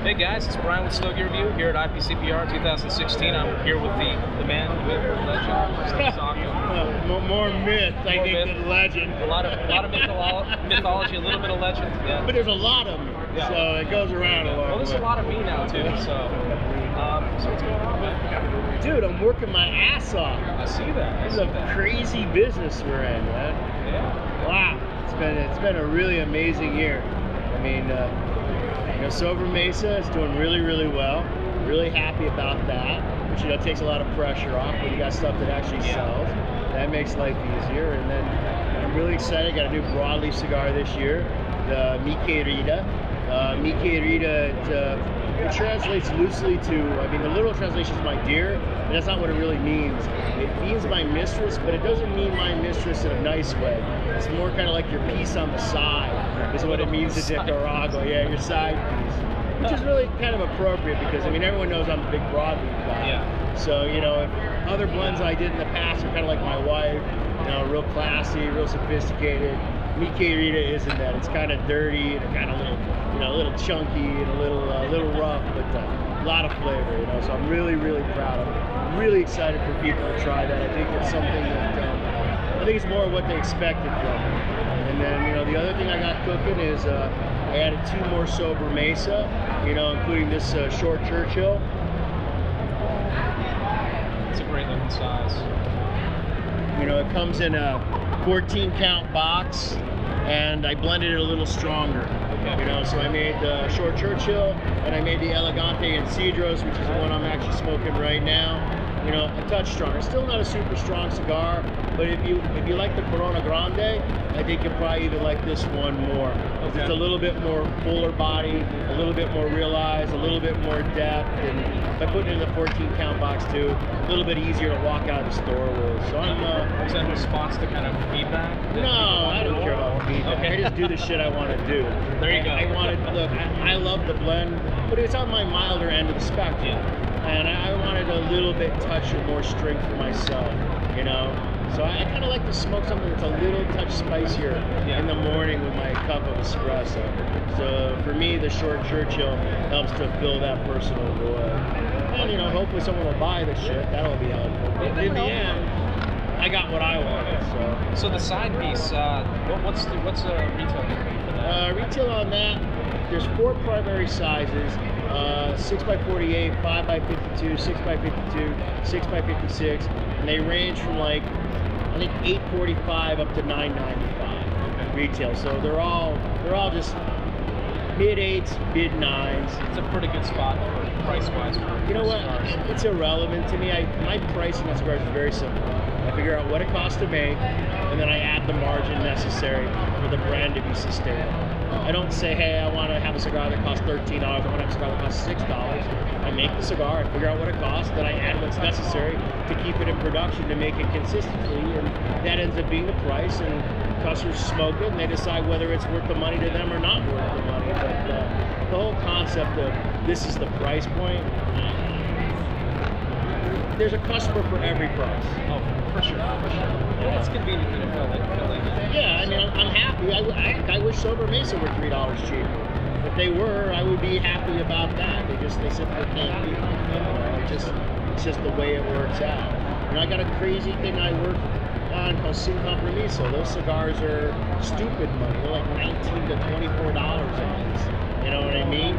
Hey guys, it's Brian with Stogie Review here at IPCPR 2016. I'm here with the man, the myth, the legend, Saka. More myth, I think, myth. than legend. A lot of mythology, a little bit of legend. Yeah. But there's a lot of me, Yeah. so it goes around a lot. Well, there's a lot of me now too. So what's going on, man? Dude, I'm working my ass off. I see that. This is a crazy business we're in, man. Yeah. Wow, it's been a really amazing year. I mean, Sober Mesa is doing really, really well. Really happy about that, which takes a lot of pressure off when you got stuff that actually sells. That makes life easier. And then I'm really excited. Got a new broadleaf cigar this year, the Mi Querida. Mi Querida, it translates loosely to, the literal translation is my dear, but that's not what it really means. It means my mistress, but it doesn't mean my mistress in a nice way. It's more kind of like your piece on the side, is what it means in Nicaragua. Yeah, your side piece. Which is really kind of appropriate because, everyone knows I'm a big broadleaf guy. Yeah. So, if other blends I did in the past are kind of like my wife, real classy, real sophisticated. Mi Querida isn't that. It's kind of dirty and kind of a little chunky and a little rough, but a lot of flavor, So I'm really, really proud of it. I'm really excited for people to try that. I think it's something that I think it's more of what they expected from it. And then, the other thing I got cooking is I added 2 more Sober Mesa, including this short Churchill. It's a great looking size. It comes in a 14 count box, and I blended it a little stronger. Okay. So I made the short Churchill, and I made the Elegante and Cedros, which is the one I'm actually smoking right now. A touch stronger. Still not a super strong cigar, but if you like the Corona Grande, I think you'll probably even like this one more. Okay. It's a little bit more fuller body, a little bit more realized, a little bit more depth, and by putting it in the 14 count box too, a little bit easier to walk out of the store with. So I'm is that in response to kind of feedback? No, I don't care about feedback. Okay. I just do the shit I want to do. There you go. I love the blend, but it's on my milder end of the spectrum. Yeah. And I wanted a little bit touch of more strength for myself, So I kind of like to smoke something that's a little touch spicier in the morning with my cup of espresso. So for me, the short Churchill helps to fill that personal void. And hopefully someone will buy the shit. That'll be helpful. But in the end, I got what I wanted. So the side piece, what's the retail going to be for that? Retail on that, there's 4 primary sizes. 6x48, 5x52, 6x52, 6x56, and they range from I think $8.45 up to $9.95 retail. So they're all just mid-8s, mid-9s. It's a pretty good spot for price-wise. You know what? It's irrelevant to me. My pricing on cigars is very simple. I figure out what it costs to make, and then I add the margin necessary for the brand to be sustainable. I don't say, hey, I want to have a cigar that costs $13, I want to have a cigar that costs $6. I make the cigar, I figure out what it costs, then I add what's necessary to keep it in production to make it consistently, and that ends up being the price, and customers smoke it, and they decide whether it's worth the money to them or not worth the money. But the whole concept of this is the price point, there's a customer for every price. Oh, for sure. Yeah, it's convenient to fill it. Yeah, I'm happy. I wish Sober Mesa were $3 cheaper. If they were, I would be happy about that. They simply can't be. It's just the way it works out. I got a crazy thing I work on called Sin Compromiso. Those cigars are stupid money. They're like $19 to $24 a piece. You know what I mean?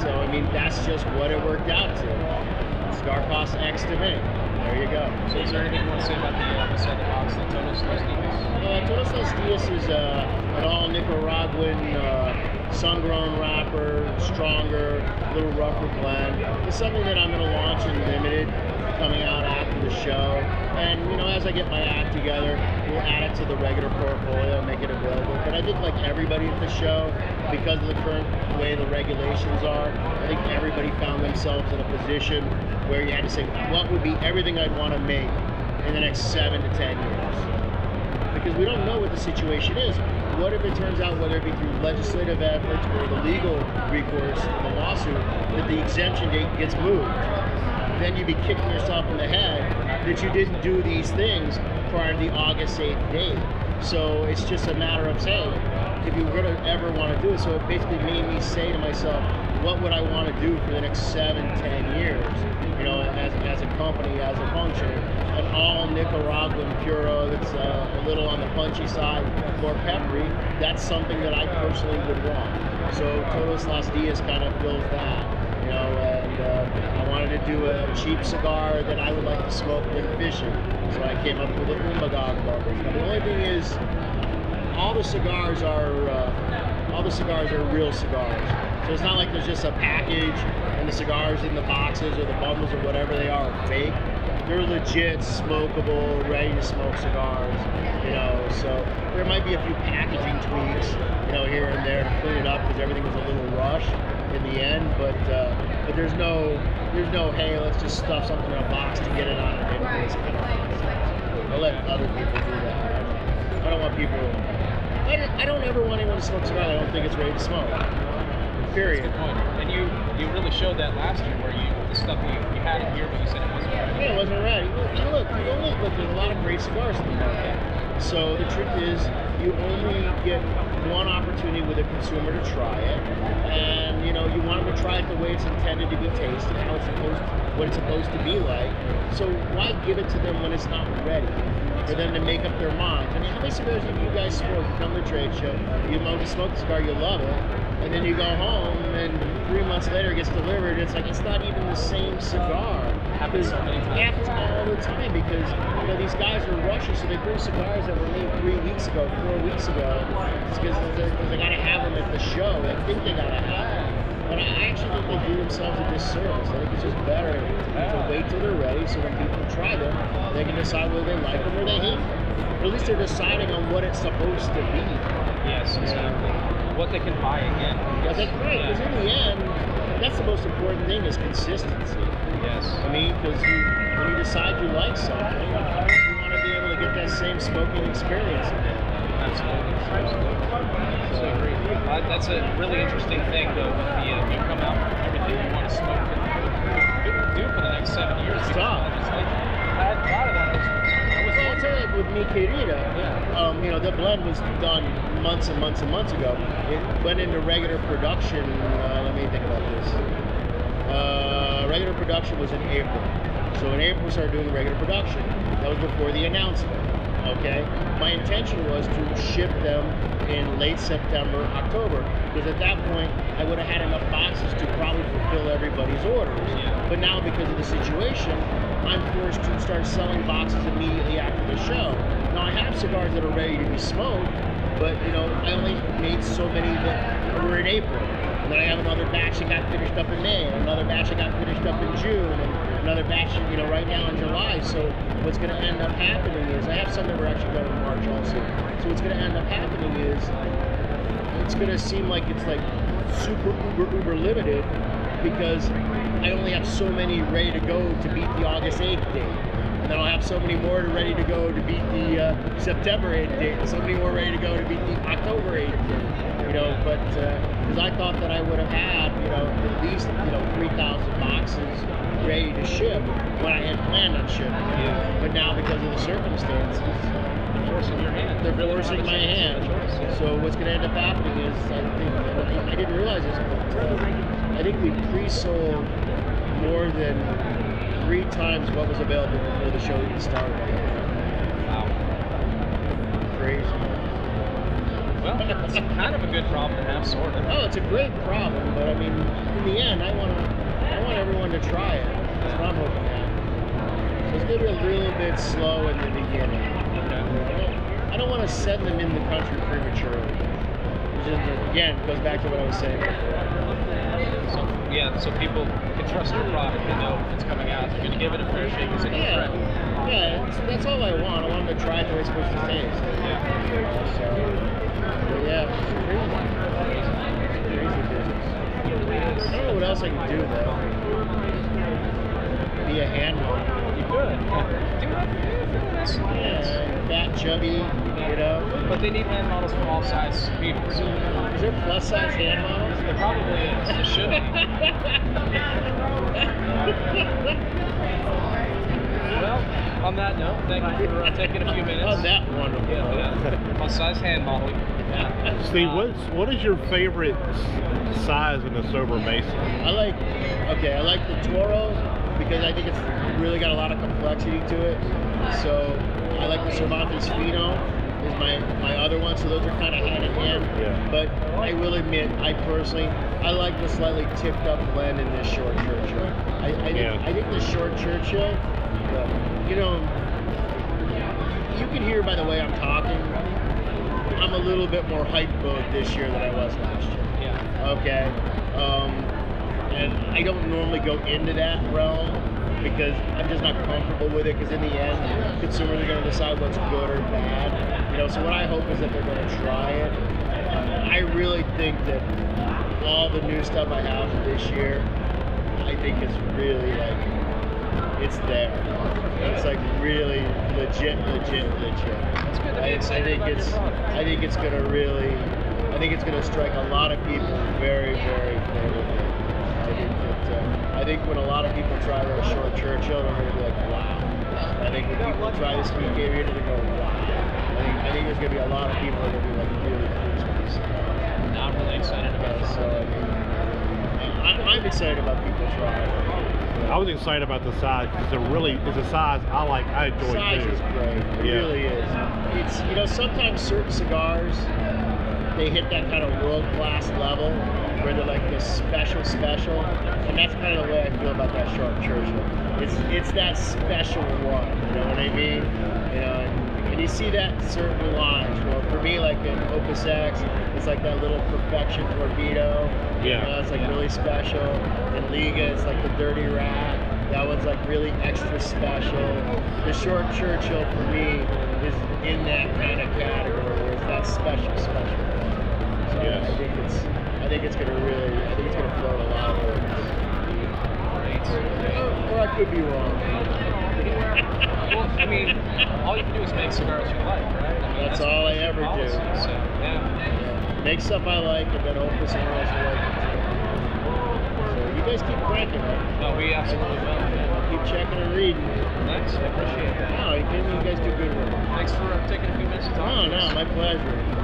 So that's just what it worked out to. Cigar costs X to make. There you go. So is there anything you want to say about the side of the box, the Todos Los Dias? Todos Los Dias is an all Nicaraguan, sun-grown wrapper, stronger, a little rougher blend. It's something that I'm going to launch in limited, coming out after the show. And as I get my act together, we'll add it to the regular portfolio and make it available. But I think like everybody at the show, because of the current way the regulations are, I think everybody found themselves in a position where you had to say, what would be everything I'd want to make in the next 7 to 10 years? Because we don't know what the situation is. What if it turns out, whether it be through legislative efforts or the legal recourse in the lawsuit, that the exemption date gets moved? Then you'd be kicking yourself in the head that you didn't do these things prior to the August 8th date. So it's just a matter of saying, if you were going to ever want to do it. So it basically made me say to myself, what would I want to do for the next 7-10 years, you know, as a company, as a function. An all Nicaraguan puro that's a little on the punchy side, more peppery, that's something that I personally would want. So Todos Los Dias kind of fills that, you know, and I wanted to do a cheap cigar that I would like to smoke when fishing. So I came up with the Umbagog bubbles. Now, the only thing is, all the cigars are real cigars. So it's not like there's just a package and the cigars in the boxes or the bundles or whatever they are fake. They're legit smokable, ready to smoke cigars, you know. So there might be a few packaging tweaks, you know, here and there to clean it up because everything was a little rushed in the end. But there's no hey, let's just stuff something in a box to get it on an invoice kind of nonsense. I'll let other people do that. I don't want people. I don't ever want anyone to smoke cigar I don't think it's ready to smoke. Period. That's a good point. And you really showed that last year where the stuff you had it here, but you said it wasn't ready. Yeah, it wasn't ready. Look, there's a lot of great cigars in the market. So the truth is, you only get one opportunity with a consumer to try it, and you know you want them to try it the way it's intended to be tasted, what it's supposed to be like. So why give it to them when it's not ready? For them to make up their minds. I mean, how many cigars have you guys smoked? You come to a trade show, you smoke the cigar, you love it, and then you go home, and 3 months later it gets delivered. It's like it's not even the same cigar. Happens so many times. It happens all the time because you know these guys are rushing, so they bring cigars that were made 3 weeks ago, 4 weeks ago, because they gotta have them at the show. They think they gotta have them. But I actually think they do themselves a disservice. I think it's just better to wait till they're ready so when people try them, they can decide whether they like them or they hate them. Or at least they're deciding on what it's supposed to be. Yes, exactly. What they can buy again. That's right, because in the end, that's the most important thing is consistency. Yes. I mean, because when you decide you like something, you want to be able to get that same smoking experience again. Absolutely. So I agree. That's a really interesting thing, though, with the new come out, everything you want to smoke and do for the next 7 years. It's tough. I hadn't thought of that. I'll tell you, with Mi Querida, you know, the blend was done months and months and months ago. It went into regular production, let me think about this. Regular production was in April. So in April we started doing regular production. That was before the announcement. Okay, my intention was to ship them in late September, October, because at that point I would have had enough boxes to probably fulfill everybody's orders. Yeah. But now because of the situation, I'm forced to start selling boxes immediately after the show. Now I have cigars that are ready to be smoked, but you know I only made so many that were in April. And then I have another batch that got finished up in May, and another batch that got finished up in June, and another batch, you know, right now in July. So what's going to end up happening is, I have some that we're actually going in March also. So what's going to end up happening is, it's going to seem like it's like super uber limited because I only have so many ready to go to beat the August 8th date. And then I'll have so many more ready to go to beat the September 8th date, and so many more ready to go to beat the October 8th date. You know, but because I thought that I would have had, you know, at least, you know, 3,000 boxes ready to ship when I had planned on shipping. Yeah. But now because of the circumstances, They're forcing your hand. they're forcing my hand. So what's going to end up happening is, I didn't realize this, but I think we pre-sold more than 3 times what was available before the show even started. Wow. Crazy. Well, it's kind of a good problem to have, sort of. Oh, it's a great problem, but I mean, in the end, I want everyone to try it. That's what I'm hoping at. So it's going to be a little bit slow in the beginning. Okay. I don't want to send them in the country prematurely. Which is, again, goes back to what I was saying before. So people can trust your product and know it's coming out. You're going to give it a fair shake as a new friend. Yeah, that's all I want. I want them to try it the way it's supposed to taste. Yeah. So, yeah, it's crazy business. I don't know what else I can do though. Be a hand model. You could. Yeah, fat, chubby, you know. But they need hand models for all size people. So. Is there plus size hand models? There probably is. There should be. Well, on that note, thank you for taking a few minutes. Oh, that wonderful. Yeah. size hand model. Steve, what is your favorite size in a sober Mason? I like the Toro because I think it's really got a lot of complexity to it. So I like the Cervantes Fino is my other one. So those are kind of hand in hand. Yeah. But I will admit, I like the slightly tipped up blend in this short Churchill. I think the short Churchill, you know, you can hear by the way I'm talking, I'm a little bit more hype mode this year than I was last year. Yeah. Okay. And I don't normally go into that realm because I'm just not comfortable with it, because in the end, consumers are going to decide what's good or bad. You know, so what I hope is that they're going to try it. I really think that all the new stuff I have this year, I think is really like, it's there. It's like really legit. That's good to be excited about your product. I think it's gonna strike a lot of people very, very favorably. I think when a lot of people try that short Churchill, they're gonna be like, wow. I think when people try the Speed Aviator, they're gonna go, wow. I think there's gonna be a lot of people that are gonna be like really pleased with this. Now I'm really excited about it. So I'm excited about people trying it. I was excited about the size because it's a size I like. I enjoy Size too. is great. It really is. It's, you know, sometimes certain cigars, they hit that kind of world-class level where they're like this special, and that's kind of the way I feel about that short Churchill. It's that special one, you know what I mean? You know, and you see that in certain lines. You know, for me, like in Opus X, it's like that little Perfection Torpedo. Yeah. You know, it's like really special. In Liga, it's like the Dirty Rat. That one's like really extra special. The short Churchill for me is in that kind of category where it's that special. So Yes. I think it's gonna float a lot of boats. Great. Or I could be wrong. Well, I mean, all you can do is make cigars you like, right? I mean, That's all I ever do. policy, so, yeah. Make stuff I like, and then hope for someone else will like it too. So you guys keep cranking, right? No, we absolutely will. Yeah. Keep checking and reading. Thanks, I appreciate that. No, you guys do good work. Thanks for taking a few minutes to talk. No, my pleasure.